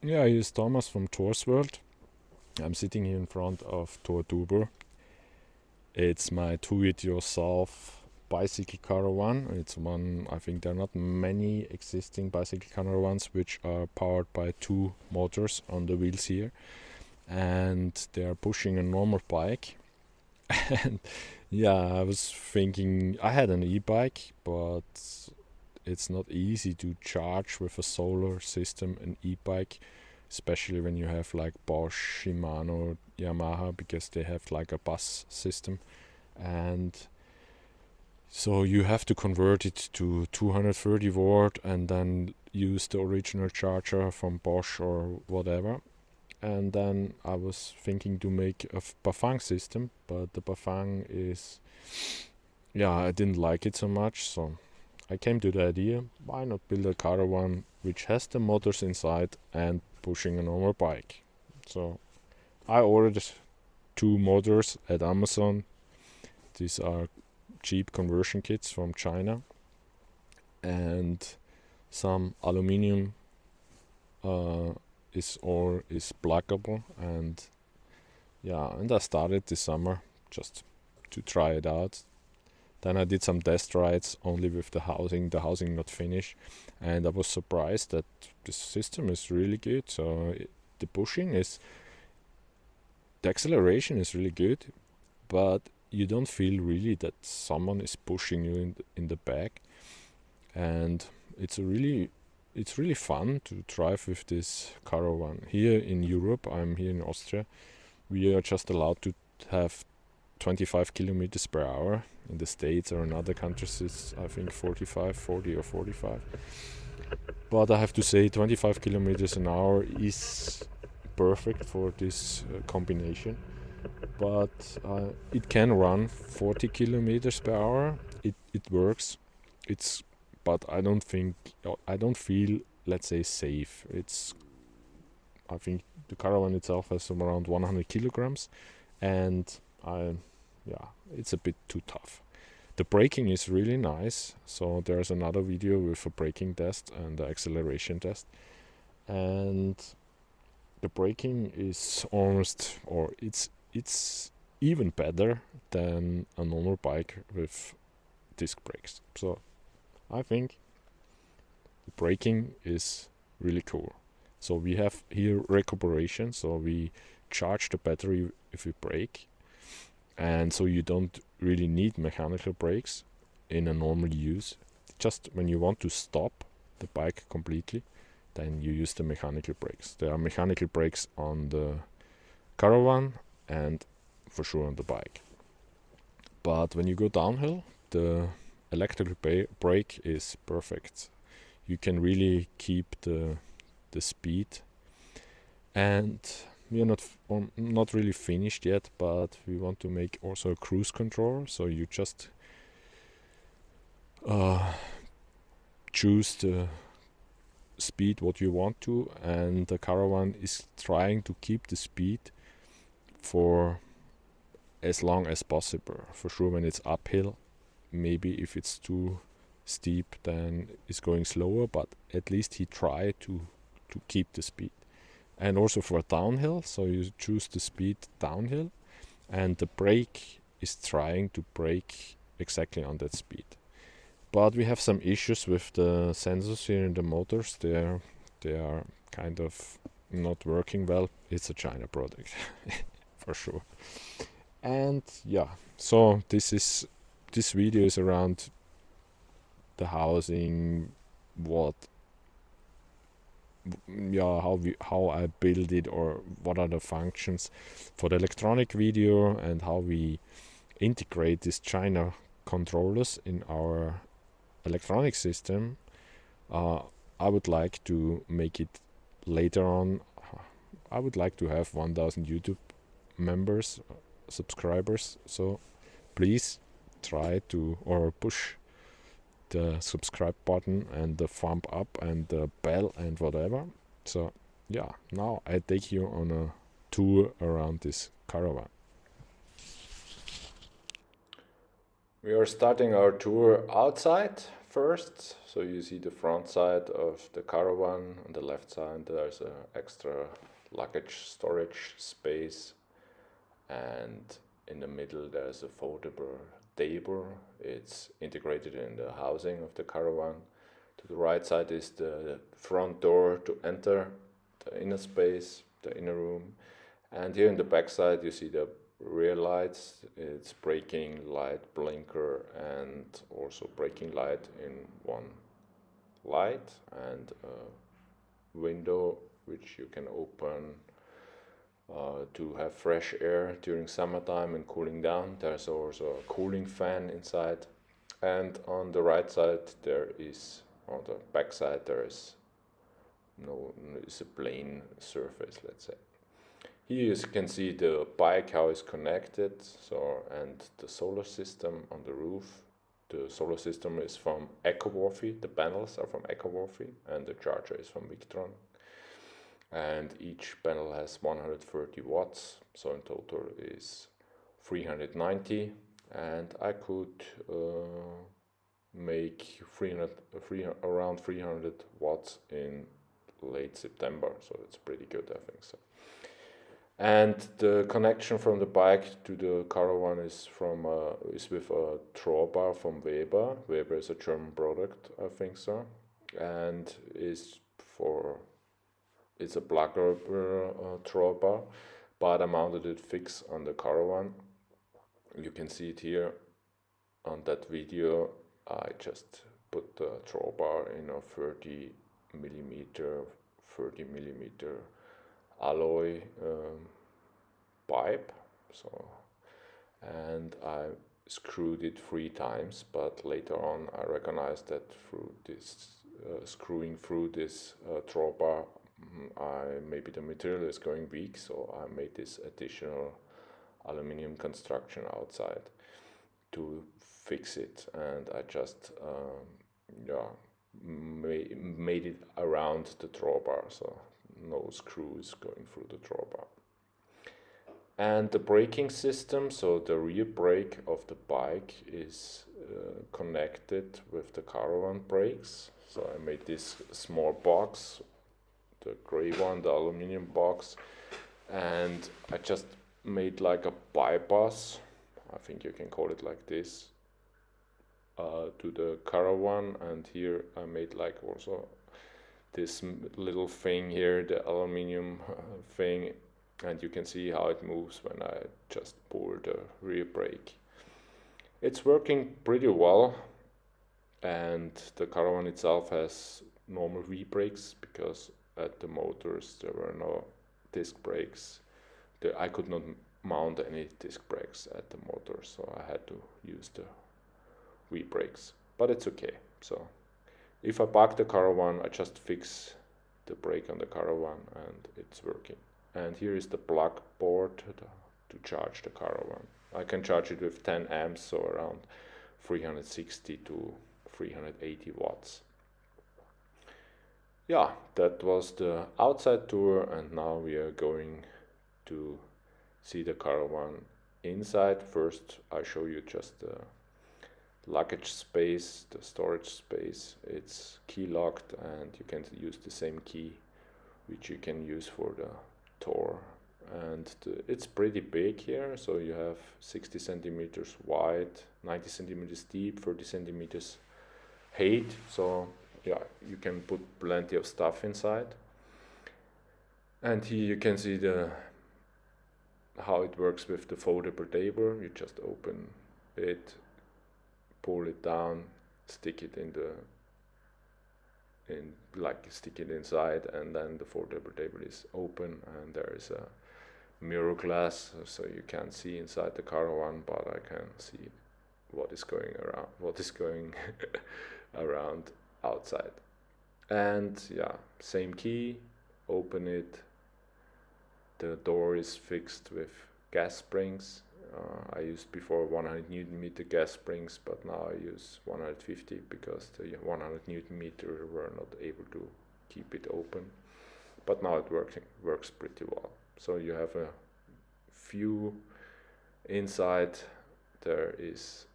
Yeah, here's Thomas from Thor's World. I'm sitting here in front of Thor Duber. It's my do-it-yourself bicycle caravan. It's one, I think there are not many existing bicycle caravans which are powered by two motors on the wheels here. And they are pushing a normal bike. And yeah, I was thinking, I had an e-bike, but it's not easy to charge with a solar system an e-bike, especially when you have like Bosch, Shimano, Yamaha, because they have like a bus system. And so you have to convert it to 230 volt and then use the original charger from Bosch or whatever. And then I was thinking to make a Bafang system, but the Bafang is, yeah, I didn't like it so much, so I came to the idea, why not build a caravan which has the motors inside and pushing a normal bike. So I ordered two motors at Amazon. These are cheap conversion kits from China, and some aluminium is pluggable, and yeah, and I started this summer just to try it out. Then I did some test rides only with the housing not finished, and I was surprised that the system is really good. So the acceleration is really good, but you don't feel really that someone is pushing you in the back, and it's really fun to drive with this caravan. Here in Europe, I'm here in Austria, we are just allowed to have 25 kilometers per hour. In the States or in other countries it's I think 40 or 45. But I have to say 25 kilometers an hour is perfect for this combination. But it can run 40 kilometers per hour. It works. It's but I don't feel, let's say, safe. I think the caravan itself has around 100 kilograms, and it's a bit too tough. The braking is really nice, so there's another video with a braking test and the acceleration test, and the braking is almost, or it's even better than a normal bike with disc brakes. So I think the braking is really cool. So we have here recuperation, so we charge the battery if we brake, and so you don't really need mechanical brakes in a normal use. Just when you want to stop the bike completely, then you use the mechanical brakes. There are mechanical brakes on the caravan and for sure on the bike. But when you go downhill, the electrical brake is perfect. You can really keep the speed, and we are not really finished yet, but we want to make also a cruise control, so you just choose the speed what you want to, and the caravan is trying to keep the speed for as long as possible. For sure when it's uphill, maybe if it's too steep then it's going slower, but at least he tried to keep the speed. And also for downhill, so you choose the speed downhill, and the brake is trying to brake exactly on that speed. But we have some issues with the sensors here in the motors. They are kind of not working well. It's a China product for sure. And yeah, so this video is around the housing, how I build it, or what are the functions for the electronic video, and how we integrate these China controllers in our electronic system. I would like to make it later on. I would like to have 1000 YouTube members, subscribers, so please try to, or push the subscribe button and the thumb up and the bell and whatever. So yeah, now I take you on a tour around this caravan. We are starting our tour outside first. So you see the front side of the caravan. On the left side there's an extra luggage storage space, and in the middle there's a foldable table. It's integrated in the housing of the caravan. To the right side is the front door to enter the inner space, the inner room. And here in the back side you see the rear lights. It's braking light, blinker, and also braking light in one light, and a window which you can open to have fresh air during summertime and cooling down. There's also a cooling fan inside. And on the right side there is, on the back side there is it's a plain surface, let's say. Here you can see the bike, how it's connected, so, and the solar system on the roof. The solar system is from EcoWorthy, the panels are from EcoWorthy, and the charger is from Victron. And each panel has 130 watts, so in total is 390, and I could make around 300 watts in late September, so it's pretty good, I think so. And the connection from the bike to the caravan is with a drawbar from Weber. Weber is a German product, I think so, and it's a pluggable drawbar, but I mounted it fixed on the caravan. You can see it here on that video. I just put the drawbar in a 30 millimeter alloy pipe, so, and I screwed it 3 times, but later on I recognized that through this screwing through this drawbar, maybe the material is going weak, so I made this additional aluminium construction outside to fix it, and I just made it around the drawbar, so no screws going through the drawbar. And the braking system, so the rear brake of the bike is connected with the caravan brakes. So I made this small box, the gray one, the aluminium box, and I just made like a bypass, I think you can call it like this, to the caravan. And here I made like also this little thing here, the aluminium thing, and you can see how it moves when I just pull the rear brake. It's working pretty well, and the caravan itself has normal V-brakes because at the motors there were no disc brakes. I could not mount any disc brakes at the motor, so I had to use the V-brakes, but it's okay. So if I park the caravan, I just fix the brake on the caravan and it's working. And here is the plug board to charge the caravan. I can charge it with 10 amps, so around 360 to 380 watts. Yeah, that was the outside tour, and now we are going to see the caravan inside. First I show you just the luggage space, the storage space. It's key locked, and you can use the same key which you can use for the door. And it's pretty big here, so you have 60 centimeters wide, 90 centimeters deep, 30 centimeters height, so yeah, you can put plenty of stuff inside. And here you can see how it works with the foldable table. You just open it, pull it down, stick it stick it inside, and then the foldable table is open, and there is a mirror glass, so you can't see inside the caravan, but I can see what is going around outside. And yeah, same key, open it. The door is fixed with gas springs. I used before 100 Newton meter gas springs, but now I use 150 because the 100 Newton meter were not able to keep it open. But now it works pretty well. So you have a view inside. There is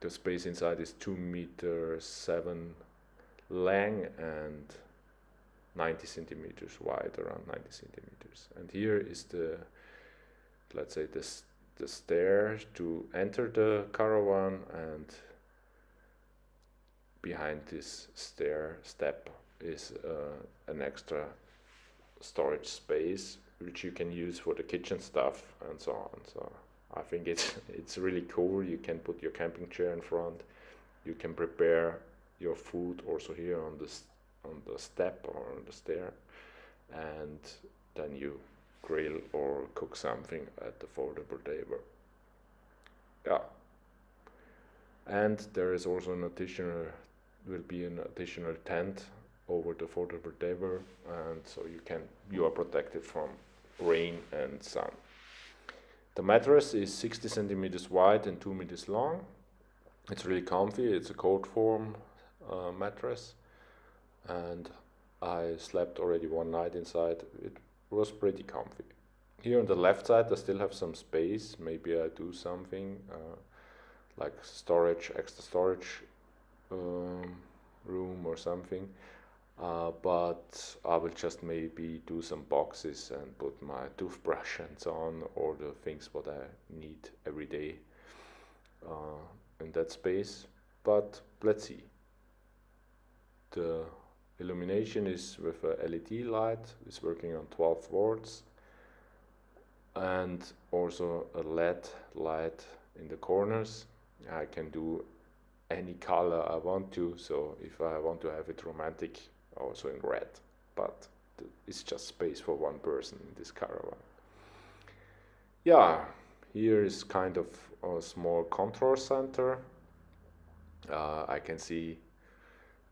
The space inside is 2.7 meters long and 90 centimeters wide, around 90 centimeters. And here is the, let's say, the stair to enter the caravan, and behind this step is an extra storage space which you can use for the kitchen stuff and so on. So I think it's really cool. You can put your camping chair in front. You can prepare your food also here on the step or on the stair, and then you grill or cook something at the foldable table. Yeah, and there is also an additional tent over the foldable table, and so you are protected from rain and sun. The mattress is 60 centimeters wide and 2 meters long. It's really comfy. It's a cold form mattress, and I slept already one night inside. It was pretty comfy. Here on the left side I still have some space. Maybe I do something like extra storage room or something. But I will just maybe do some boxes and put my toothbrush and so on, or the things what I need every day in that space. But let's see. The illumination is with a LED light. It's working on 12 volts, and also a LED light in the corners. I can do any color I want to, so if I want to have it romantic, also in red, but it's just space for one person in this caravan. Yeah, here is kind of a small control center. I can see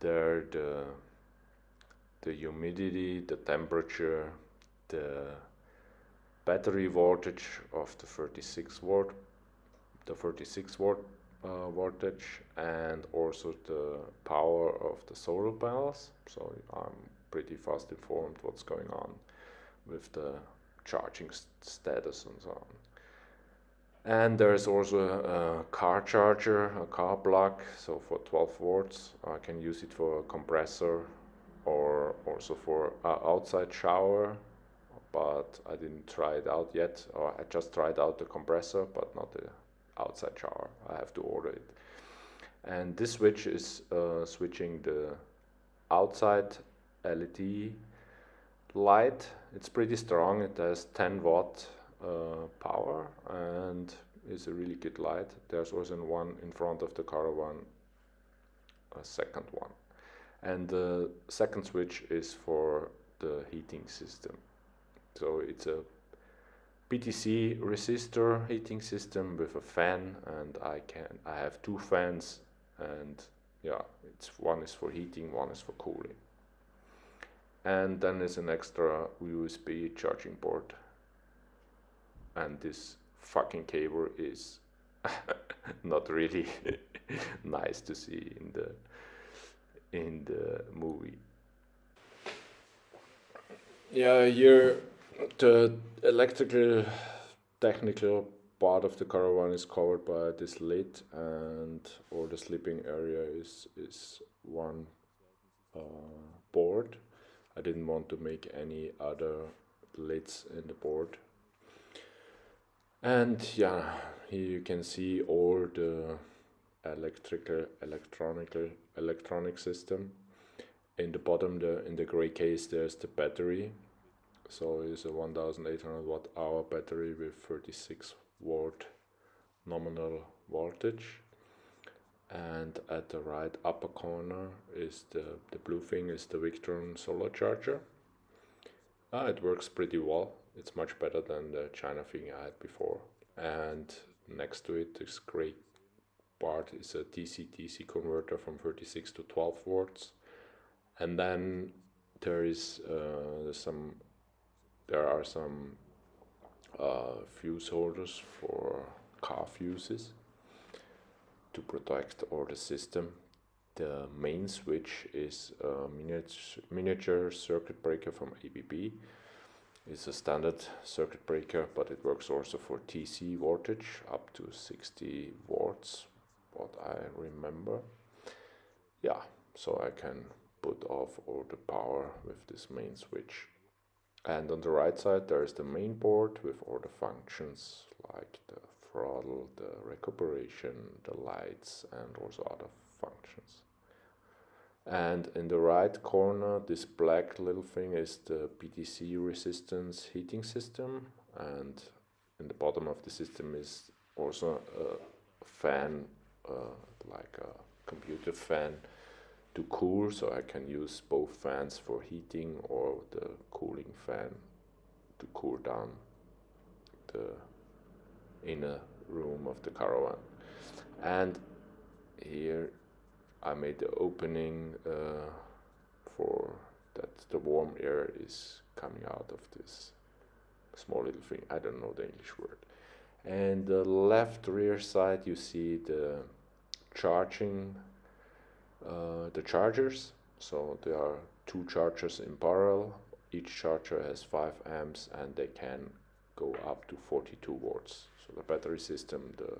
there the humidity, the temperature, the battery voltage of the 36 volt voltage, and also the power of the solar panels. So I'm pretty fast informed what's going on with the charging status and so on. And there is also a car charger, a car plug, so for 12 volts. I can use it for a compressor or also for an outside shower, but I didn't try it out yet. Or I just tried out the compressor, but not the outside shower. I have to order it. And this switch is switching the outside LED light. It's pretty strong. It has 10 watt power and is a really good light. There's also one in front of the caravan, a second one. And the second switch is for the heating system. So it's a PTC resistor heating system with a fan, and I have two fans, and yeah, one is for heating, one is for cooling. And then there's an extra USB charging port, and this fucking cable is not really nice to see in the movie. Yeah, here the electrical technical part of the caravan is covered by this lid, and all the sleeping area is one board. I didn't want to make any other lids in the board. And yeah, here you can see all the electronic system. In the bottom, in the gray case, there's the battery. So it's a 1800 watt hour battery with 36 volt nominal voltage. And at the right upper corner is the blue thing is the Victron solar charger. It works pretty well. It's much better than the China thing I had before. And next to it, this gray part is a DC-DC converter from 36 to 12 volts. And then there is there are some fuse holders for car fuses to protect all the system. The main switch is a miniature circuit breaker from ABB. It's a standard circuit breaker, but it works also for TC voltage up to 60 volts what I remember. Yeah, so I can put off all the power with this main switch. And on the right side there is the main board with all the functions like the throttle, the recuperation, the lights, and also other functions. And in the right corner, this black little thing is the PTC resistance heating system, and in the bottom of the system is also a fan, like a computer fan to cool, so I can use both fans for heating or the cooling fan to cool down the inner room of the caravan. And here I made the opening for that the warm air is coming out of this small little thing. I don't know the English word. And the left rear side you see the charging, the chargers. So there are two chargers in parallel. Each charger has 5 amps and they can go up to 42 volts. So the battery system, the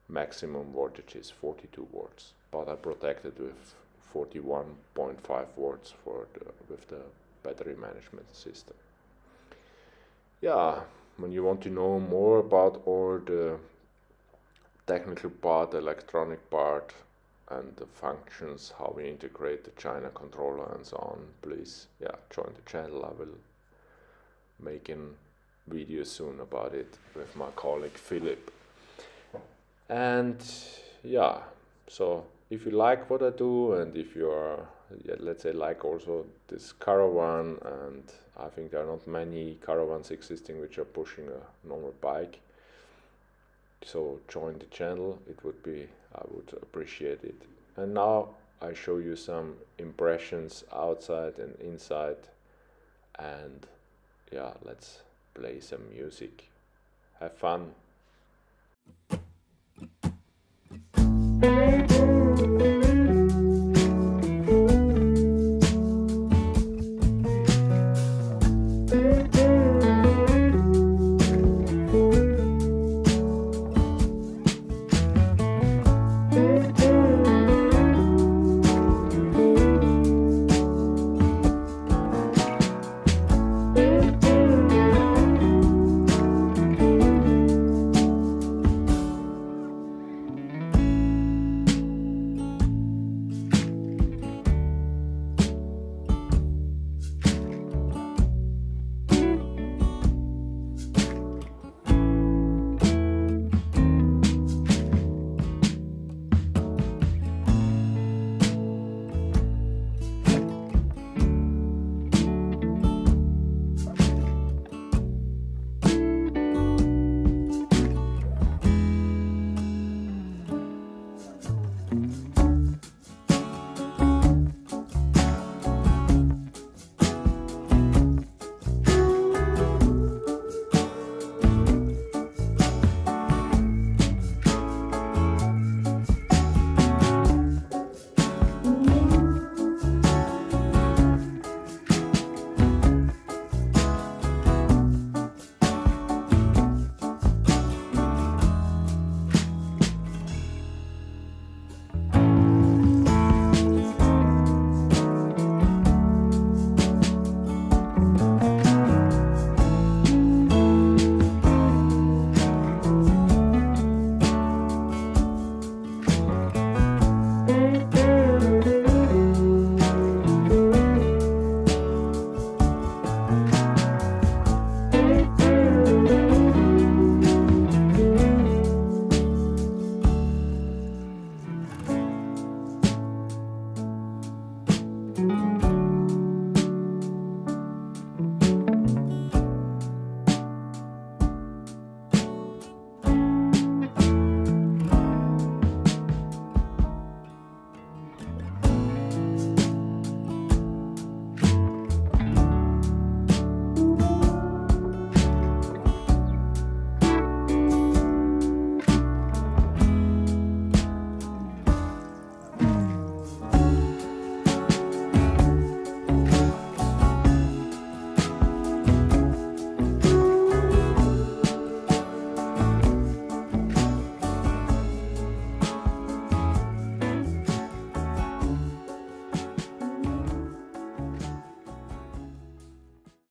maximum voltage is 42 volts, but I protected with 41.5 volts with the battery management system. Yeah, when you want to know more about all the technical part, electronic part, and the functions, how we integrate the China controller and so on, please join the channel. I will make a video soon about it with my colleague Philip. And yeah, so if you like what I do, and if you are, let's say, like also this caravan, and I think there are not many caravans existing which are pushing a normal bike, so join the channel. I would appreciate it. And now I show you some impressions outside and inside, and yeah, let's play some music. Have fun.